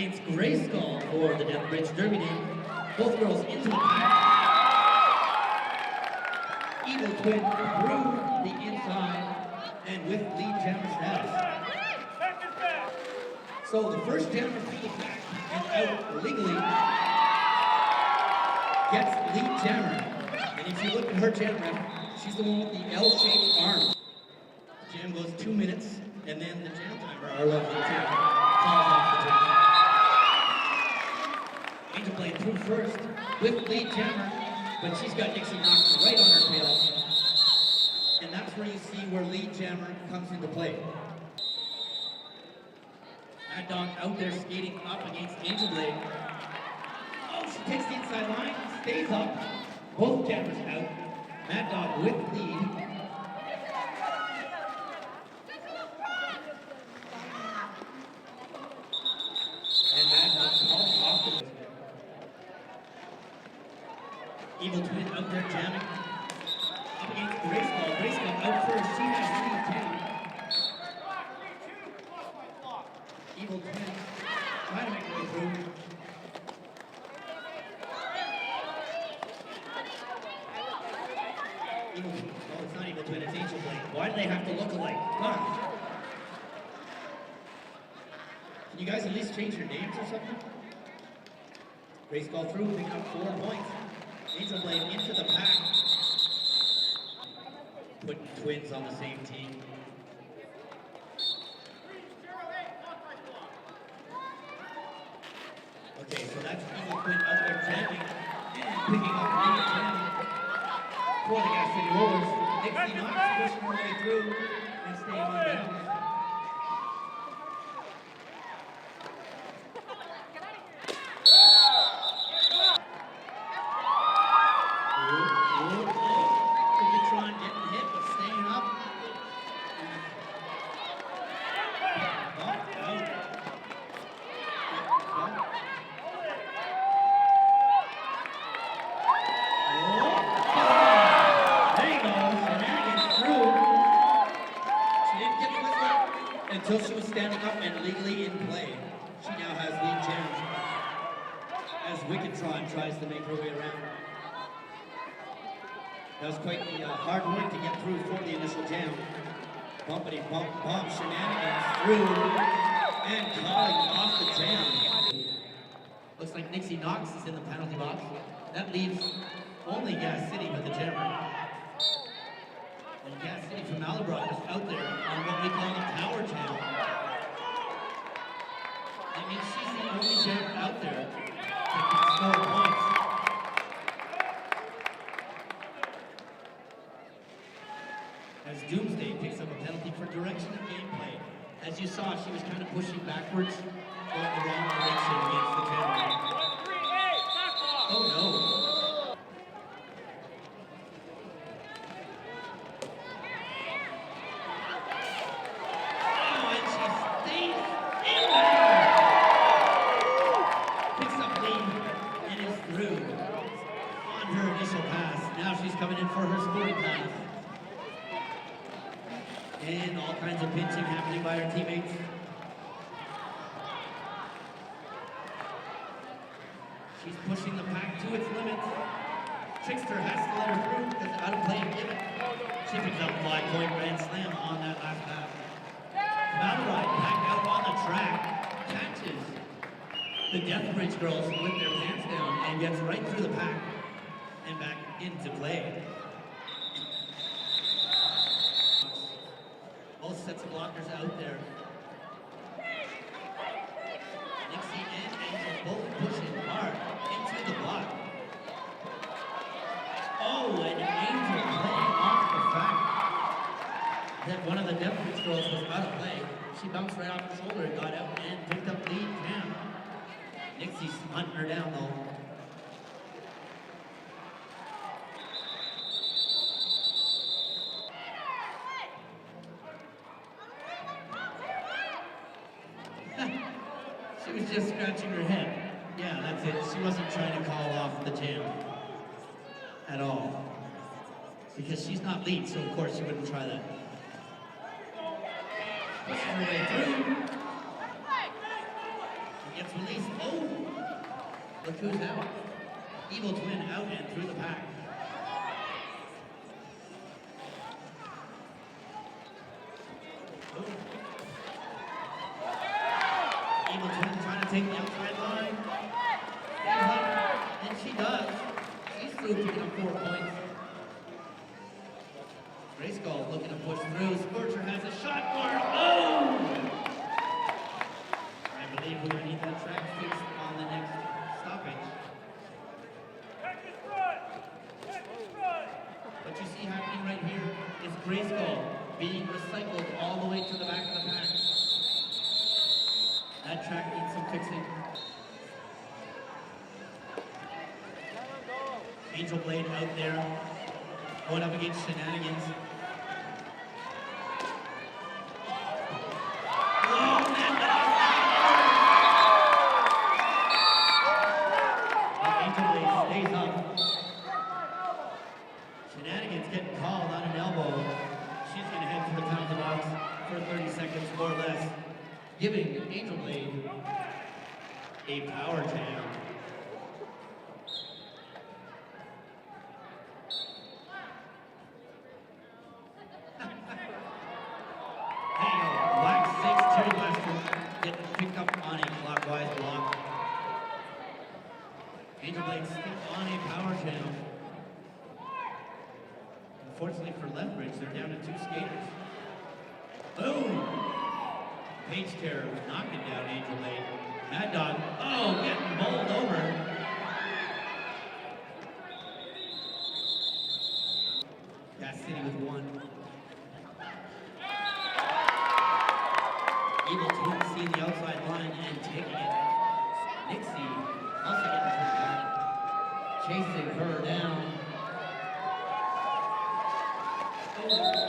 against Grayskull for the Deathbridge Derby team. Both girls into the pack. Evil Twin through the inside and with lead jammer status. So the first jammer through the pack and out legally gets lead jammer. And if you look at her jam rep, she's the one with the L-shaped arm. The jam goes 2 minutes, and then the jam timer, our lovely Tim, calls off the jam. Angel Blade through first with lead jammer, but she's got Dixie Knox right on her tail. And that's where you see where lead jammer comes into play. Mad Dog out there skating up against Angel Blade. Oh, she takes the inside line, stays up. Both jammers out. Mad Dog with lead. And Mad Dog calls off the... Evil Twin out there jamming. Up against Grayskull. Grayskull out first. She has lead too. Evil Twin trying to make her way through. Oh, it's not Evil Twin, it's Angel Blade. Why do they have to look alike? Come on. Can you guys at least change your names or something? Grayskull through, picking up 4 points. Angel Blade into the pack. Putting twins on the same team. Okay, so that's Evil Twin out there jamming and picking up lead jam for the Gas City Rollers. Dixie Knox pushing her way through and staying on down. Until she was standing up and legally in play. She now has lead jam as Wickedtron tries to make her way around. That was quite the hard work to get through for the initial jam. Bumpity bump bump shenanigans through and calling off the jam. Looks like Dixie Knox is in the penalty box. That leaves only Gas City with the jammer. And Gas City from Malibran is out there on what we call the power jam. That means she's the only jammer out there that can score points. As Doomsday picks up a penalty for direction of gameplay. As you saw, she was kind of pushing backwards, going the wrong direction against the jammer. Oh no. Coming in for her scoring pass. And all kinds of pinching happening by her teammates. She's pushing the pack to its limits. Trickster has to let her through because out of play and given. She picks up a 5-point grand slam on that last pass. Malride packed out on the track. Catches the Deathbridge girls with their pants down and gets right through the pack and back into play. Both sets of blockers out there. Nixie and Angel both pushing hard into the block. Oh, and Angel playing off the fact that one of the Deathbridge girls was out of play. She bounced right off her shoulder and got out and picked up lead jam. Nixie's hunting her down though. She was just scratching her head. Yeah, that's it. She wasn't trying to call off the jam at all. Because she's not lead, so of course she wouldn't try that. Pushing her way through. gets released. Oh! Look who's out. Evil Twin out and through the pack. Oh. Evil Twin trying to take the outside line. And she does. She's through picking up 4 points. Grayskull looking to push through. Scorcher has a shot for her. Oh! I believe we're going to need that track fixed on the next stoppage. What you see happening right here is Grayskull being recycled all the way to the back of the pack. That track needs some fixing. Angel Blade out there, going up against Shenanigans. Angel Blade stays up. Shenanigans getting called on an elbow. She's going to head for the penalty box for 30 seconds or less, giving Angel Blade a power jam. Getting picked up on a clockwise block. Angel Blade still on a power jam. Unfortunately for Deathbridge, they're down to 2 skaters. Boom! Page Terror knocking down Angel Blade. Mad Dog, oh, getting bowled over. Gas City with 1. Evil Twin seeing the outside line and taking it. Nixie also getting her back, chasing her down. Oh.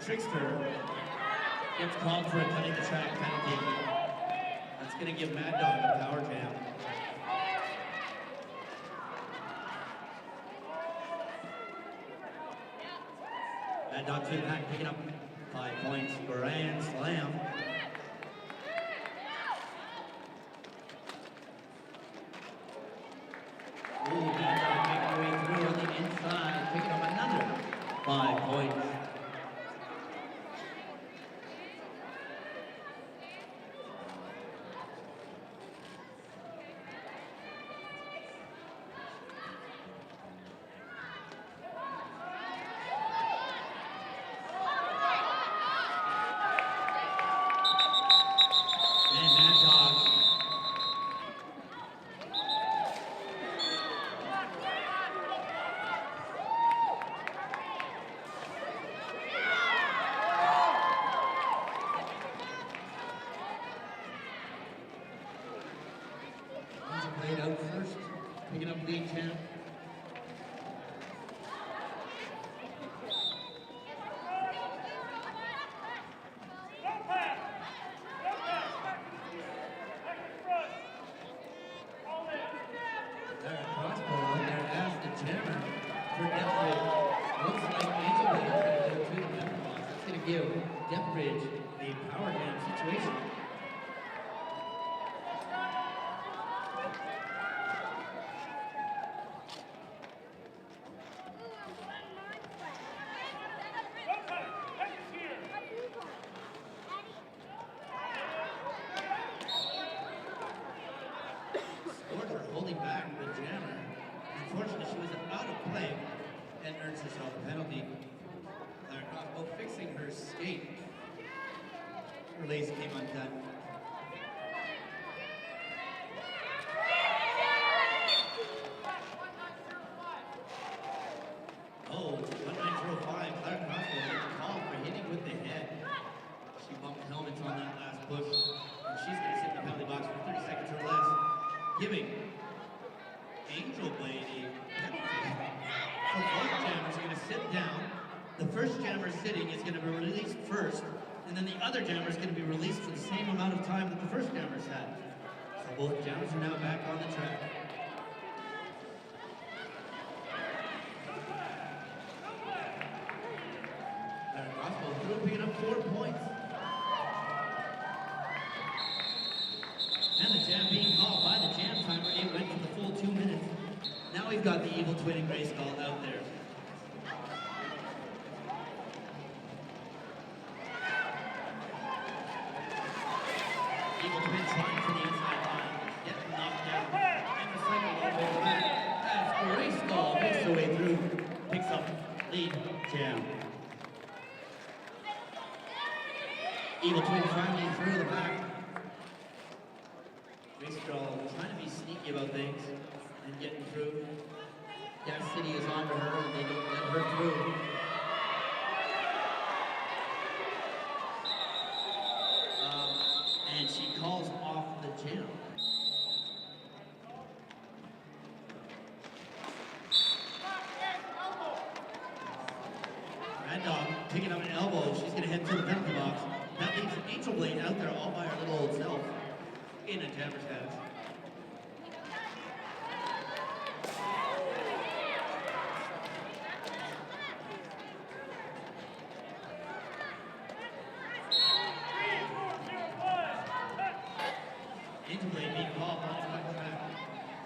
Trickster gets called for a cutting the track penalty. That's going to give Mad Dog a power jam. Mad Dog to the back, picking up 5 points. Grand slam. Ooh, Mad Dog making her way through on the inside, picking up another 5 points. Played out first, picking up lead 10. Crossbow out there as the jammer for Deathbridge. Looks like Angel Blade is going to go to the penalty box. That's going to give Deathbridge a power jam situation. Holding back the jammer. Unfortunately, she was out of play and earns herself a penalty. Clara Crossbow fixing her skate. Her lace came undone. Oh, 1905. Clara Crossbow gets called for hitting with the head. She bumped helmets on that last push, and she's going to sit in the penalty box for 30 seconds or less, giving Angel Blade a penalty for sit down. The first jammer sitting is going to be released first, and then the other jammer is going to be released for the same amount of time that the first jammers had. So both jammers are now back on the track. Crossbow through, picking up 4 points. And the jam being called by the jam timer. It went for the full 2 minutes. Now we've got the Evil Twin and Grayskull out there. Evil Twin trying for the inside line. Getting knocked down. And recycled all the way back. As Grayskull makes the way through. Picks up lead jam. Evil Twin finally through the back. Grayskull trying to be sneaky about things and getting through. Gas City is onto her and they don't let her through. And she calls off the jam. Mad Dog picking up an elbow. She's going to head to the penalty box. That leaves Angel Blade out there all by her little old self in a jammer's hands. Angel Blade being called on the track.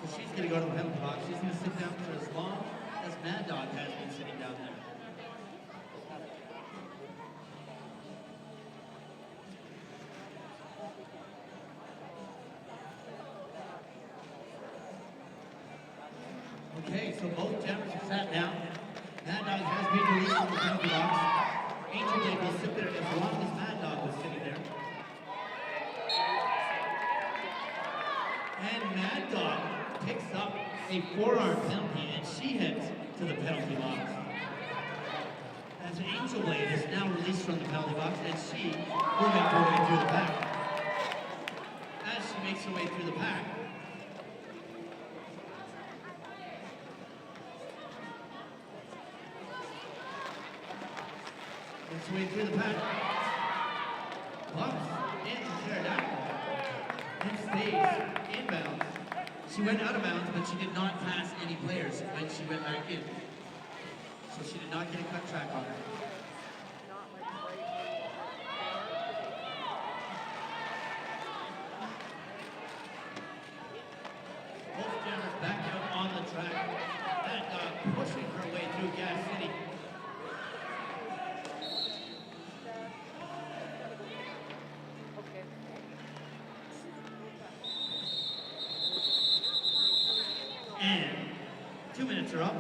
So she's going to go to the penalty box. She's going to sit down for as long as Mad Dog has been sitting down there. Okay, so both jammers have sat down. Mad Dog has been released from the penalty box. Angel Blade will sit there as long as Mad Dog was sitting there. And Mad Dog picks up a forearm penalty and she heads to the penalty box. As Angel Blade is now released from the penalty box and she will make her way through the pack. As she makes her way through the pack, makes her way through the pack, bumps into Pterodactyl, and stays inbounds. She went out of bounds, but she did not pass any players when she went back in. So she did not get a cut track on her. Both jammers back out on the track. That dog pushing her way through Gas City. And 2 minutes are up.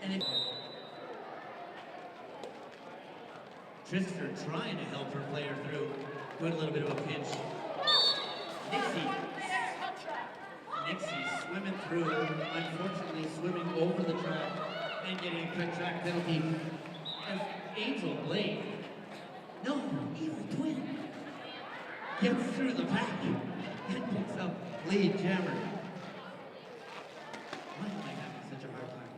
And Trister trying to help her player through. With a little bit of a pinch. Nixie swimming through, unfortunately swimming over the track and getting a quick track penalty. As Angel Blade, no, Evil Twin, gets through the pack and picks up lead jammer. Why am I having such a hard time?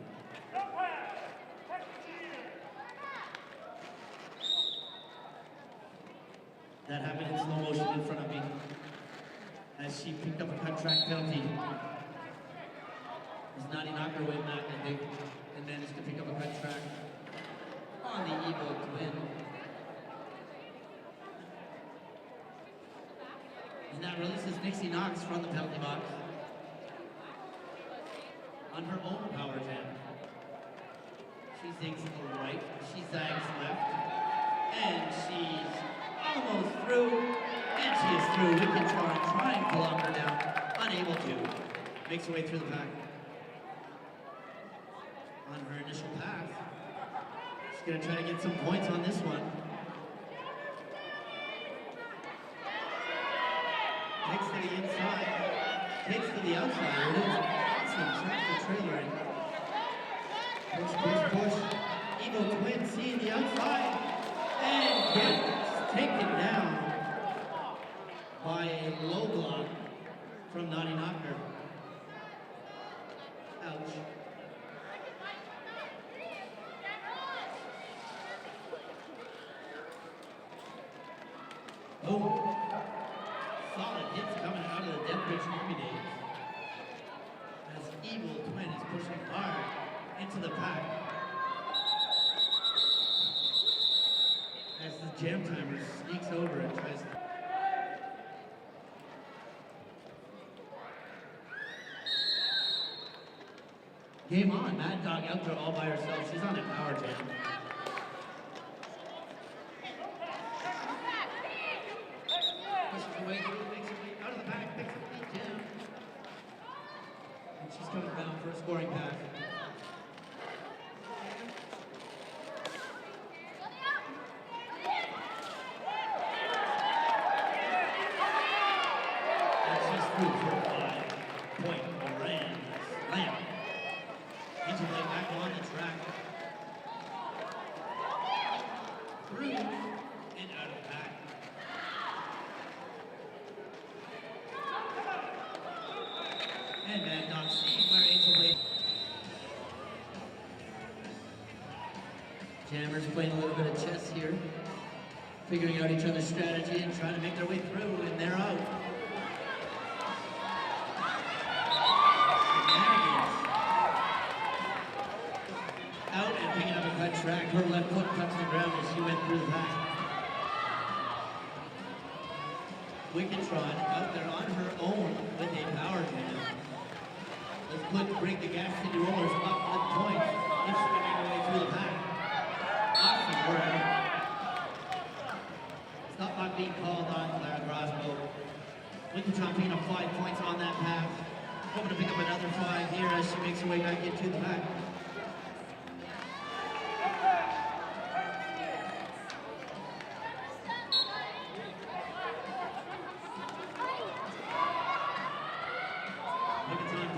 That happened in slow motion in front of me as she picked up a cut track penalty. As Naughty Knocker went back, I think, and managed to pick up a cut track on the Evil Twin. And that releases Nixie Knox from the penalty box on her own power jam. She zigs to the right, she zags left, and she's almost through, and she is through. Wicked Charm trying to lock her down, unable to. Makes her way through the pack. On her initial path, she's going to try to get some points on this one. Takes to the inside, takes to the outside. It is awesome tractor trailering. Push, push, push. Evil Twin seeing the outside and gets taken down by a low block from Naughty Knocker. Ouch. Oh, solid hits coming out of the Deathbridge Army days. As Evil Twin is pushing hard into the pack. As the Jam Timer sneaks over and tries to... Game on, Mad Dog out there all by herself. She's on a power jam. Pushes away, makes her way out of the back, picks up the jam. And she's coming down for a scoring pass. And she's through for a 5-point grand slam. Interplay back on the track. Through and out of the back. And Mad Dog seeing where Interplay. Jammers playing a little bit of chess here. Figuring out each other's strategy and trying to make their way through, and they're out. Out and picking up a cut track. Her left foot touched the ground as she went through the pack. Wickentron out there on her own with a power jam. Let's bring the gas into rollers up with points. If she can make her way through the pack. Awesome work. Stop not being called on Clara Crossbow. Wickentron picking up 5 points on that pack. Hoping to pick up another 5 here as she makes her way back into the pack. Wickentron